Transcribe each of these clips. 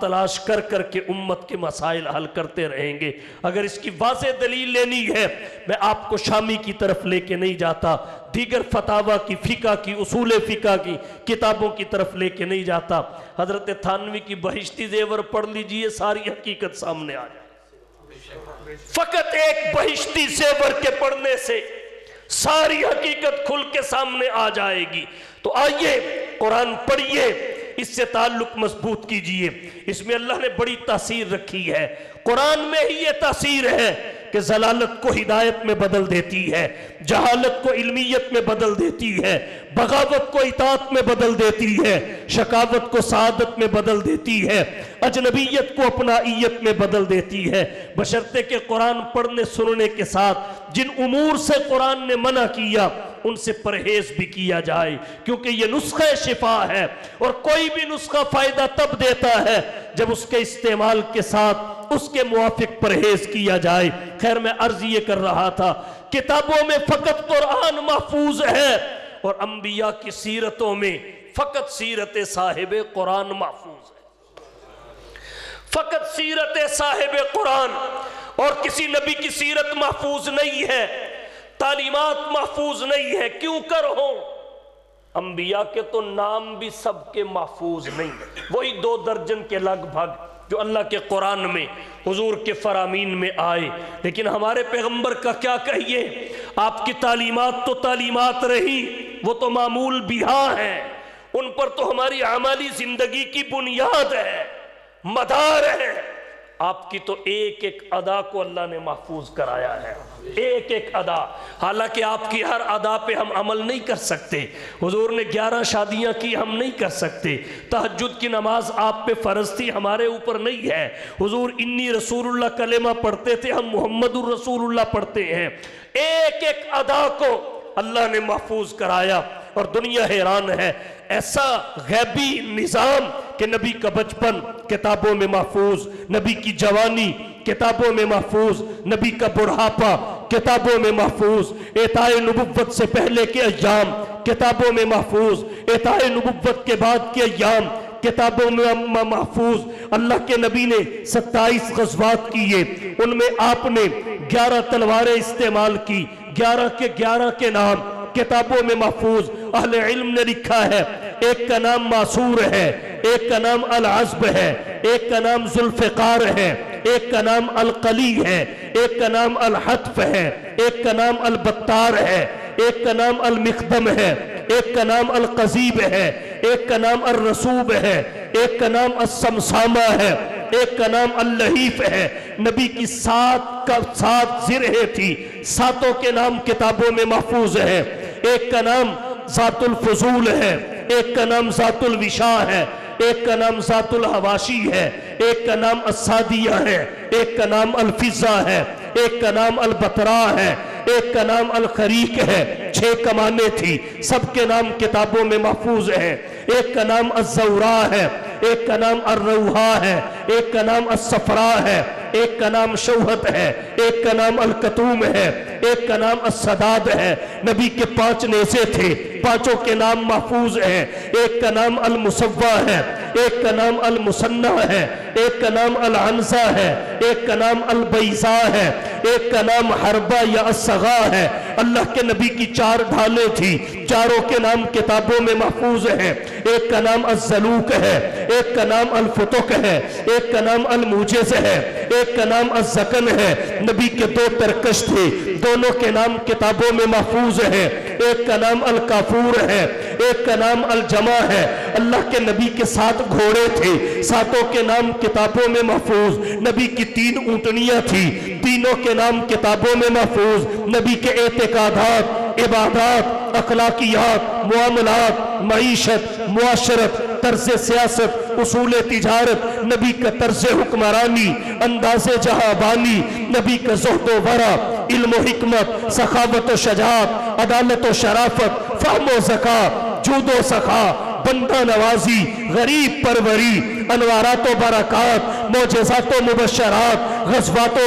تلاش کر کر کے امت کے مسائل حل کرتے رہیں گے۔ اگر اس کی واضح دلیل لینی ہے، میں آپ کو شامی کی طرف لے کے نہیں جاتا، دیگر فتاوی کی، فقہ کی، اصول فقہ کی کتابوں کی طرف لے کے نہیں جاتا۔ حضرت تھانوی کی بہشتی زیور پڑھ لیجئے، ساری حقیقت سامنے آ جائے۔ فقط ایک بہشتی زیور کے پڑھنے سے ساری حقیقت کھل کے سامنے آ جائے گی۔ تو آئیے قرآن پڑھیے، اس سے تعلق مضبوط کیجئے۔ اس میں اللہ نے بڑی تاثیر رکھی ہے، قرآن میں ہی یہ تاثیر ہے کہ ضلالت کو ہدایت میں بدل دیتی ہے، جہالت کو علمیت میں بدل دیتی ہے، بغاوت کو اطاعت میں بدل دیتی ہے، شقاوت کو سعادت میں بدل دیتی ہے، اجنبیت کو اپنائیت میں بدل دیتی ہے، بشرطے کہ قرآن پڑھنے سننے کے ساتھ جن امور سے قرآن نے منع کیا ان سے پرہیز بھی کیا جائے، کیونکہ یہ نسخہ شفا ہے، اور کوئی بھی نسخہ فائدہ تب دیتا ہے جب اس کے استعمال کے ساتھ اس کے موافق پرہیز کیا جائے۔ خیر، میں عرض یہ کر رہا تھا، کتابوں میں فقط قرآن محفوظ ہے اور انبیاء کی سیرتوں میں فقط سیرت صاحب قرآن محفوظ ہے، فقط سیرت صاحب قرآن، اور کسی نبی کی سیرت محفوظ نہیں ہے، تعلیمات محفوظ نہیں ہے۔ کیوں کر ہوں؟ انبیاء کے تو نام بھی سب کے محفوظ نہیں، وہی 2 درجن کے لگ بھگ جو اللہ کے قرآن میں حضور کے فرامین میں آئے۔ لیکن ہمارے پیغمبر کا کیا کہیے، آپ کی تعلیمات تو تعلیمات رہی، وہ تو معمول بہا ہیں، ان پر تو ہماری عملی زندگی کی بنیاد ہے، مدار ہے۔ آپ کی تو ایک ایک ادا کو اللہ نے محفوظ کرایا ہے، ایک ایک ادا۔ حالانکہ آپ کی ہر ادا پہ ہم عمل نہیں کر سکتے، حضور نے 11 شادیاں کی، ہم نہیں کر سکتے، تہجد کی نماز آپ پہ فرض تھی، ہمارے اوپر نہیں ہے، حضور انی رسول اللہ کلمہ پڑھتے تھے، ہم محمد الرسول اللہ پڑھتے ہیں۔ ایک ایک ادا کو اللہ نے محفوظ کرایا، اور دنیا حیران ہے، ایسا غیبی نظام کہ نبی کا بچپن کتابوں میں محفوظ، نبی کی جوانی کتابوں میں محفوظ، نبی کا بڑھاپا کتابوں میں محفوظ، اعطاء نبوت سے پہلے کے ایام کتابوں میں محفوظ، اعطاء نبوت کے بعد کے ایام کتابوں میں محفوظ۔ اللہ کے نبی نے 27 غزوات کیے، ان میں آپ نے 11 تلواریں استعمال کی، 11 کے نام کتابوں میں محفوظ۔ اہل علم نے لکھا ہے، ایک کا نام معصور ہے، ایک کا نام العزب ہے، ایک کا نام ذوالفقار ہے، ایک کا نام القلی ہے، ایک کا نام الحتف ہے، ایک کا نام البتار ہے، ایک کا نام المقدم ہے، ایک کا نام القذیب ہے، ایک کا نام الرسوب ہے، ایک کا نام السمسامہ ہے، ایک کا نام اللہیف ہے۔ نبی کی 7 زرہیں تھی، 7 کے نام کتابوں میں محفوظ ہے۔ ایک کا نام ذات الفضول ہے، ایک کا نام ذات الوشا ہے، ایک کا نام ذات الحواشی ہے، ایک کا نام السادیہ ہے، ایک کا نام الفضہ ہے، ایک کا نام البترا ہے، ایک کا نام الخریق ہے۔ 6 کمانیں تھی، سب کے نام کتابوں میں محفوظ ہیں۔ ایک کا نام الزورا ہے، ایک کا نام الروحا ہے، ایک کا نام الصفرا ہے، ایک کا نام شوہت ہے، ایک کا نام الکتوم ہے، ایک کا نام السداد ہے۔ نبی کے 5 نیزے تھے، 5 کے نام محفوظ ہیں۔ ایک کا نام المصوہ ہے، ایک کا نام المصنع ہے، ایک کا نام العنزہ ہے، ایک کا نام البیضا ہے، ایک کا نام حربہ یا الصغا ہے۔ اللہ کے نبی کی 4 ڈھالیں تھی، 4 کے نام کتابوں میں محفوظ ہیں۔ ایک کا نام الزلوک ہے، ایک کا نام الفتق ہے، ایک کا نام الموجز ہے، ایک کا نام الزکن ہے۔ نبی کے 2 ترکش تھے، دونوں کے نام کتابوں میں محفوظ ہیں۔ ایک کا نام الکافور ہے، ایک کا نام الجمع ہے۔ اللہ کے نبی کے 7 گھوڑے تھے، 7 کے نام کتابوں میں محفوظ۔ نبی کی 3 اونٹنیاں تھی، تینوں کے نام کتابوں میں محفوظ۔ نبی کے اعتقادات، عبادات، اخلاقیات، معاملات، معیشت، معاشرت، طرز سیاست، اصول تجارت، نبی کا طرز حکمرانی، انداز جہاں، نبی کا زہد و ورع، علم و حکمت، سخاوت و شجاعت، عدالت و شرافت، فہم و ذکا، جود و سخا، بندہ نوازی، غریب پروری، انوارات و برکات، معجزات و مبشرات، غزوات و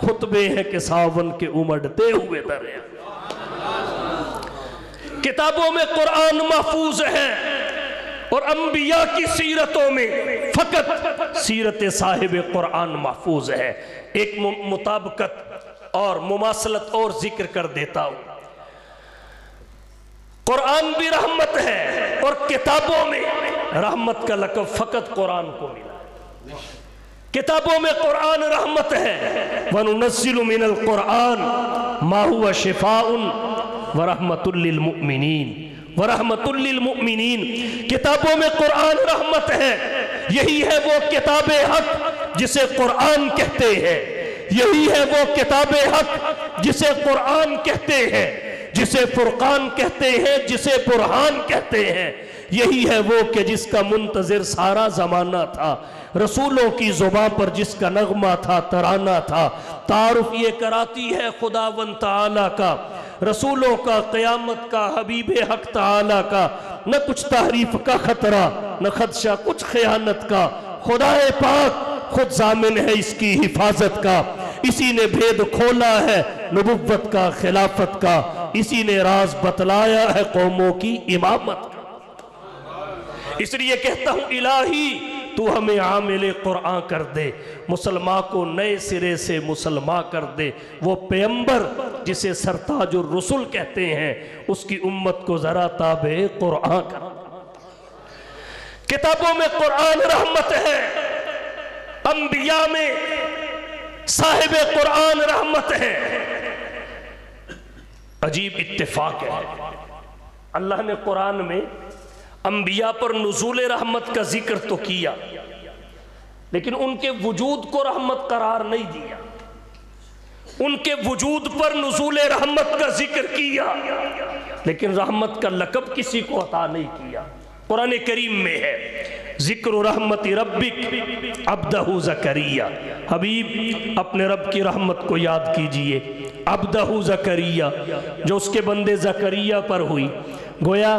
خطبے ہیں کہ ساون کے امڑتے ہوئے دریا۔ کتابوں میں قرآن محفوظ ہے اور انبیاء کی سیرتوں میں فقط سیرت صاحب قرآن محفوظ ہے۔ ایک مطابقت اور مماثلت اور ذکر کر دیتا ہوں۔ قرآن بھی رحمت ہے اور کتابوں میں رحمت کا لقب فقط قرآن کو ملا۔ کتابوں میں قرآن رحمت ہے، وَنُنَزِّلُ مِنَ الْقُرْآنِ مَا هُوَ شِفَاءٌ وَرَحْمَةٌ لِّلْمُؤْمِنِينَ وَرَحْمَةٌ لِّلْمُؤْمِنِينَ۔ کتابوں میں قرآن رحمت ہے، یہی ہے وہ کتاب حق جسے قرآن کہتے ہیں، یہی ہے وہ کتاب حق جسے قرآن کہتے ہیں، جسے فرقان کہتے ہیں، جسے برہان کہتے ہیں۔ یہی ہے وہ کہ جس کا منتظر سارا زمانہ تھا، رسولوں کی زباں پر جس کا نغمہ تھا، ترانہ تھا۔ تعارف یہ کراتی ہے خداوند تعالیٰ کا، رسولوں کا، قیامت کا، حبیب حق تعالیٰ کا، نہ کچھ تحریف کا خطرہ، نہ خدشہ کچھ خیانت کا۔ خدا پاک خود ضامن ہے اس کی حفاظت کا، اسی نے بھید کھولا ہے نبوت کا، خلافت کا، اسی نے راز بتلایا ہے قوموں کی امامت کا۔ اس لیے کہتا ہوں الہی تو ہمیں عامل قرآن کر دے، مسلمان کو نئے سرے سے مسلمان کر دے۔ وہ پیغمبر جسے سرتاج الرسل کہتے ہیں، اس کی امت کو ذرا تابع قرآن کر دے۔ کتابوں میں قرآن رحمت ہے، انبیاء میں صاحب قرآن رحمت ہے۔ عجیب اتفاق ہے، اللہ نے قرآن میں انبیاء پر نزول رحمت کا ذکر تو کیا، لیکن ان کے وجود کو رحمت قرار نہیں دیا۔ ان کے وجود پر نزول رحمت کا ذکر کیا، لیکن رحمت کا لقب کسی کو عطا نہیں کیا۔ قرآن کریم میں ہے ذکر رحمت ربک عبدہ زکریہ، حبیب اپنے رب کی رحمت کو یاد کیجئے۔ عبدہ زکریہ، جو اس کے بندے زکریہ پر ہوئی، گویا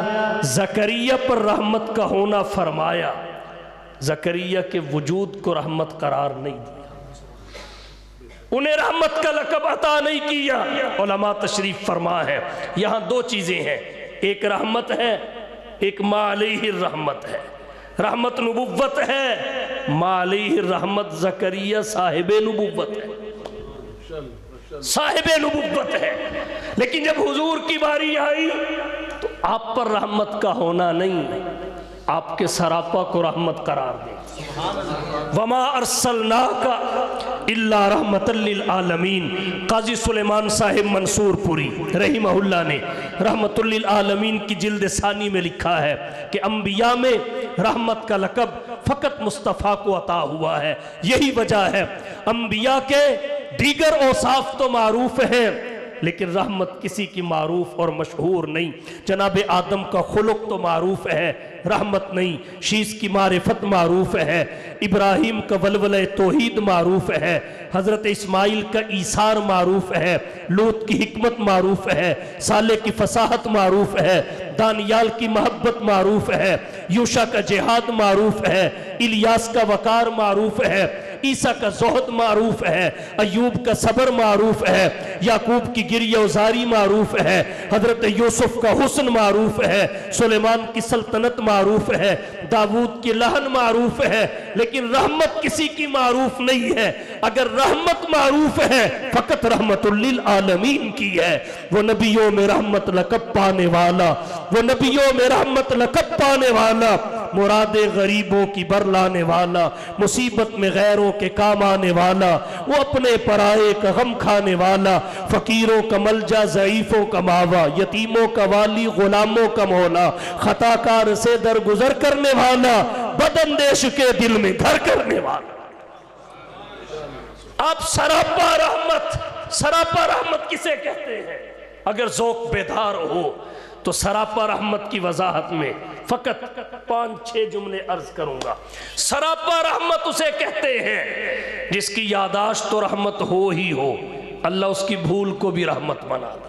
زکریہ پر رحمت کا ہونا فرمایا، زکریہ کے وجود کو رحمت قرار نہیں دیا، انہیں رحمت کا لقب عطا نہیں کیا۔ علماء تشریف فرما ہے یہاں دو چیزیں ہیں، ایک رحمت ہے، ایک ما علیہ الرحمت ہے۔ رحمت نبوت ہے، ما علیہ الرحمت زکریہ صاحب نبوت ہے، صاحب نبوت ہے۔ لیکن جب حضور کی باری آئی تو آپ پر رحمت کا ہونا نہیں، آپ کے سراپا کو رحمت قرار دے۔ وما ارسلناک الا رحمت للعالمین۔ قاضی سلیمان صاحب منصور پوری رحمہ اللہ نے رحمت للعالمین کی جلد ثانی میں لکھا ہے کہ انبیاء میں رحمت کا لقب فقط مصطفیٰ کو عطا ہوا ہے۔ یہی وجہ ہے انبیاء کے دیگر اوصاف تو معروف ہیں، لیکن رحمت کسی کی معروف اور مشہور نہیں۔ جناب آدم کا خلق تو معروف ہے، رحمت نہیں۔ شیس کی معرفت معروف ہے، ابراہیم کا ولولہ توحید معروف ہے، حضرت اسماعیل کا ایثار معروف ہے، لوط کی حکمت معروف ہے، صالح کی فصاحت معروف ہے، دانیال کی محبت معروف ہے، یوشع کا جہاد معروف ہے، الیاس کا وقار معروف ہے، عیسیٰ کا زہد معروف ہے، ایوب کا صبر معروف ہے، یعقوب کی گریہ وزاری معروف ہے، حضرت یوسف کا حسن معروف ہے، سلیمان کی سلطنت معروف ہے، داود کی لہن معروف ہے، لیکن رحمت کسی کی معروف نہیں ہے۔ اگر رحمت معروف ہے فقط رحمت للعالمین کی ہے۔ وہ نبیوں میں رحمت لقب پانے والا، وہ نبیوں میں رحمت لقب پانے والا، مراد غریبوں کی برلانے والا، مصیبت میں غیروں کے کام آنے والا، وہ اپنے پرائے کا غم کھانے والا، فقیروں کا ملجا، ضعیفوں کا ماوا، یتیموں کا والی، غلاموں کا مولا، خطا کار سے درگزر کرنے والا، بداندیش کے دل میں گھر کرنے والا۔ آپ سراپا رحمت کسے کہتے ہیں؟ اگر ذوق بیدار ہو تو سراپا رحمت کی وضاحت میں فقط 5-6 جملے عرض کروں گا۔ سراپا رحمت اسے کہتے ہیں جس کی یاداشت تو رحمت ہو ہی ہو، اللہ اس کی بھول کو بھی رحمت بنا دے۔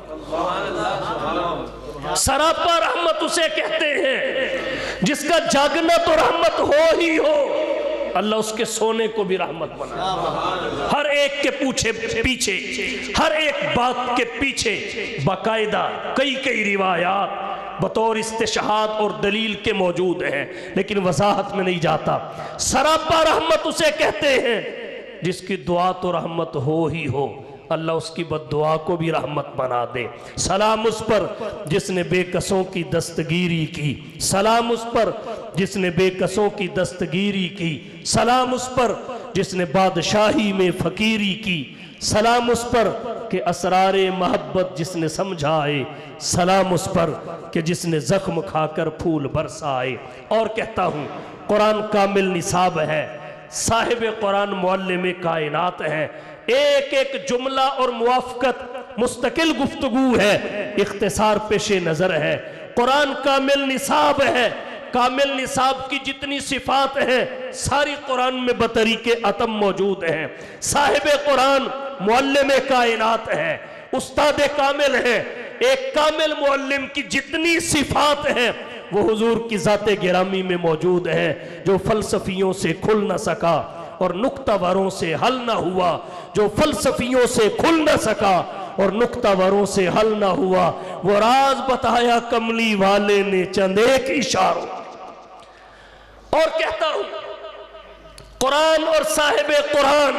سراپا رحمت اسے کہتے ہیں جس کا جاگنا تو رحمت ہو ہی ہو، اللہ اس کے سونے کو بھی رحمت بنا دے۔ ہر ایک کے پیچھے ہر ایک بات کے پیچھے باقاعدہ کئی روایات بطور استشہاد اور دلیل کے موجود ہیں، لیکن وضاحت میں نہیں جاتا۔ سراپا رحمت اسے کہتے ہیں جس کی دعا تو رحمت ہو ہی ہو، اللہ اس کی بد دعا کو بھی رحمت بنا دے۔ سلام اس پر جس نے بے کسوں کی دستگیری کی، سلام اس پر جس نے بے کسوں کی دستگیری کی، سلام اس پر جس نے بادشاہی میں فقیری کی، سلام اس پر کہ اسرار محبت جس نے سمجھائے، سلام اس پر کہ جس نے زخم کھا کر پھول برسائے۔ اور کہتا ہوں قرآن کامل نصاب ہے، صاحب قرآن معلم کائنات ہے، ایک ایک جملہ اور موافقت مستقل گفتگو ہے، اختصار پیش نظر ہے۔ قرآن کامل نصاب ہے، کامل نصاب کی جتنی صفات ہیں ساری قرآن میں بطریق اتم موجود ہیں۔ صاحب قرآن معلم کائنات ہے، استاد کامل ہے۔ ایک کامل معلم کی جتنی صفات ہیں وہ حضور کی ذات گرامی میں موجود ہے، جو فلسفیوں سے کھل نہ سکا اور نکتہ وروں سے حل نہ ہوا، جو فلسفیوں سے کھل نہ سکا اور نکتہ وروں سے حل نہ ہوا، وہ راز بتایا کملی والے نے چند ایک اشاروں۔ اور کہتا ہوں قرآن اور صاحب قرآن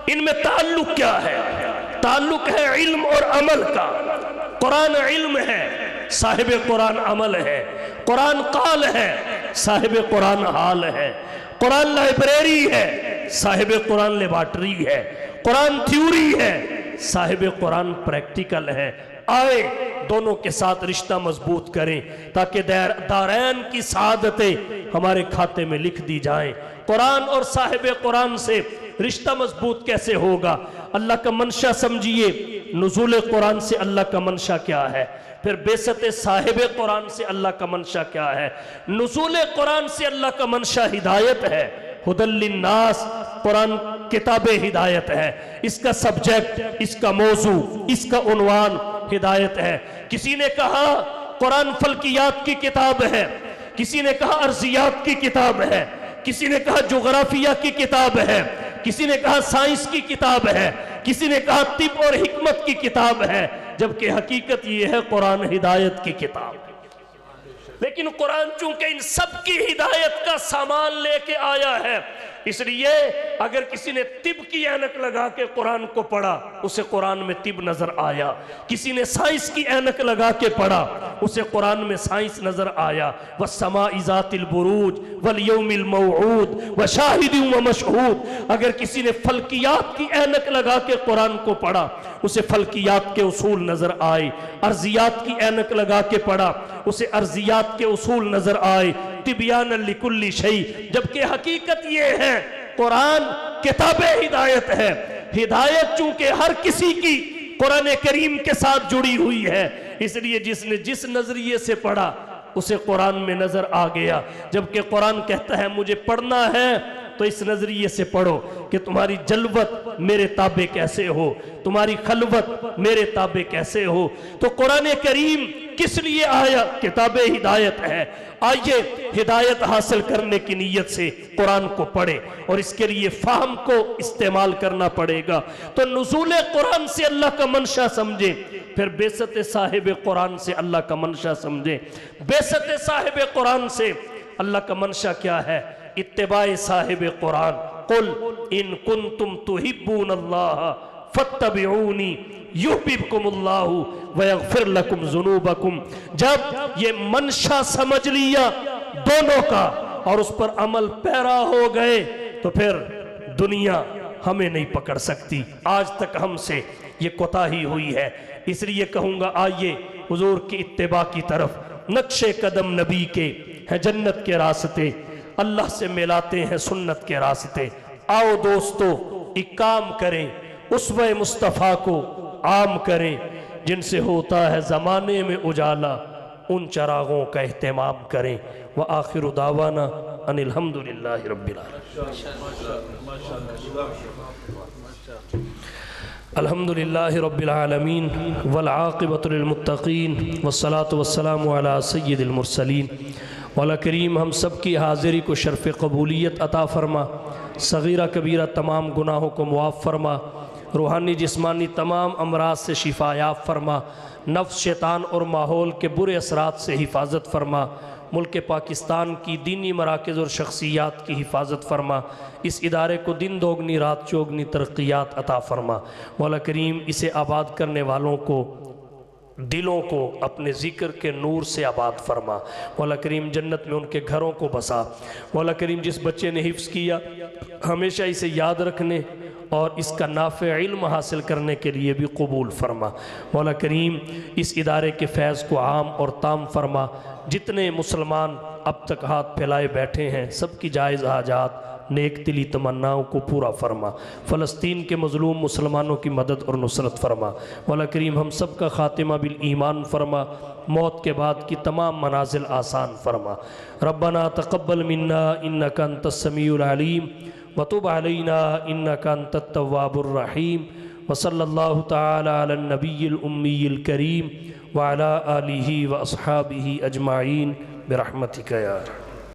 ان میں تعلق کیا ہے؟ تعلق ہے علم اور عمل کا۔ قرآن علم ہے، صاحب قرآن عمل ہے۔ قرآن قال ہے، صاحب قرآن حال ہے۔ قرآن لائبریری ہے، صاحب قرآن لیبارٹری ہے۔ قرآن تھیوری ہے، صاحب قرآن پریکٹیکل ہے۔ آئے دونوں کے ساتھ رشتہ مضبوط کریں تاکہ دارین کی سعادتیں ہمارے کھاتے میں لکھ دی جائیں۔ قرآن اور صاحب قرآن سے رشتہ مضبوط کیسے ہوگا؟ اللہ کا منشا سمجھیے، نزول قرآن سے اللہ کا منشا کیا ہے، پھر بیست صاحب قرآن سے اللہ کا منشا کیا ہے۔ نزول قرآن سے اللہ کا منشا ہدایت ہے، ہدی للناس، قرآن کتاب ہدایت ہے، اس کا سبجیکٹ، اس کا موضوع، اس کا عنوان ہدایت ہے۔ کسی نے کہا قرآن فلکیات کی کتاب ہے، کسی نے کہا ارضیات کی کتاب ہے، کسی نے کہا جغرافیہ کی کتاب ہے، کسی نے کہا سائنس کی کتاب ہے، کسی نے کہا طب اور حکمت کی کتاب ہے، جبکہ حقیقت یہ ہے قرآن ہدایت کی کتاب ہے۔ لیکن قرآن چونکہ ان سب کی ہدایت کا سامان لے کے آیا ہے، اس لیے اگر کسی نے طب کی اینک لگا کے قرآن کو پڑھا اسے قرآن میں طب نظر آیا، کسی نے سائنس کی اینک لگا کے پڑھا اسے قرآن میں سائنس نظر آیا۔ وَالسَّمَاءِ ذَاتِ الْبُرُوجِ وَالْيَوْمِ الْمَوْعُودِ وَشَاهِدٍ وَمَشْهُودٍ، اگر کسی نے فلکیات کی اینک لگا کے قرآن کو پڑھا اسے فلکیات کے اصول نظر آئے، ارضیات کی اینک لگا کے پڑھا اسے ارضیات کے اصول نظر آئے، تبیان لکل شیء، جبکہ حقیقت یہ ہے قرآن کتاب ہدایت ہے۔ ہدایت چونکہ ہر کسی کی قرآن کریم کے ساتھ جڑی ہوئی ہے، اس لیے جس نے جس نظریے سے پڑھا اسے قرآن میں نظر آ گیا۔ جبکہ قرآن کہتا ہے مجھے پڑھنا ہے تو اس نظریے سے پڑھو کہ تمہاری جلوت میرے تابع کیسے ہو، تمہاری خلوت میرے تابع کیسے ہو۔ تو قرآن کریم کس لیے آیا؟ کتاب ہدایت ہے۔ آئیے ہدایت حاصل کرنے کی نیت سے قرآن کو پڑھے، اور اس کے لیے فہم کو استعمال کرنا پڑے گا۔ تو نزول قرآن سے اللہ کا منشا سمجھیں، پھر بیست صاحب قرآن سے اللہ کا منشا سمجھیں۔ بیست صاحب قرآن سے اللہ کا منشا کیا ہے؟ اتباع صاحب قرآن۔ قل ان کنتم تحبون اللہ فاتبعونی یحببکم اللہ ویغفر لکم ذنوبکم۔ جب یہ منشا سمجھ لیا دونوں کا اور اس پر عمل پیرا ہو گئے تو پھر دنیا ہمیں نہیں پکڑ سکتی۔ آج تک ہم سے یہ کوتاہی ہوئی ہے، اس لیے کہوں گا آئیے حضور کی اتباع کی طرف۔ نقش قدم نبی کے ہیں جنت کے راستے، اللہ سے ملاتے ہیں سنت کے راستے۔ آؤ دوستو ایک کام کریں، اسوہ مصطفیٰ کو عام کریں، جن سے ہوتا ہے زمانے میں اجالا، ان چراغوں کا اہتمام کریں۔ وآخر دعوانا ان الحمدللہ رب العالمین۔ الحمدللہ رب العالمین والعاقبۃ للمتقین والصلاة والسلام علی سید المرسلین مولا کریم ہم سب کی حاضری کو شرف قبولیت عطا فرما، صغیرہ کبیرہ تمام گناہوں کو معاف فرما، روحانی جسمانی تمام امراض سے شفا یاب فرما، نفس شیطان اور ماحول کے برے اثرات سے حفاظت فرما، ملک پاکستان کی دینی مراکز اور شخصیات کی حفاظت فرما، اس ادارے کو دن دوگنی رات چوگنی ترقیات عطا فرما۔ مولا کریم اسے آباد کرنے والوں کو دلوں کو اپنے ذکر کے نور سے آباد فرما۔ مولا کریم جنت میں ان کے گھروں کو بسا۔ مولا کریم جس بچے نے حفظ کیا ہمیشہ اسے یاد رکھنے اور اس کا نافع علم حاصل کرنے کے لیے بھی قبول فرما۔ مولا کریم اس ادارے کے فیض کو عام اور تام فرما۔ جتنے مسلمان اب تک ہاتھ پھیلائے بیٹھے ہیں سب کی جائز حاجات نیک دلی تمناؤں کو پورا فرما۔ فلسطین کے مظلوم مسلمانوں کی مدد اور نصرت فرما۔ مولا کریم ہم سب کا خاتمہ بالایمان فرما، موت کے بعد کی تمام منازل آسان فرما۔ ربنا تقبل منا انک انت السمیع العلیم وتب علینا انک انت التواب الرحیم، وصلی اللہ تعالی علی النبی الامی الکریم وعلی آلہ واصحابہ اجمعین برحمتک یا ارحم۔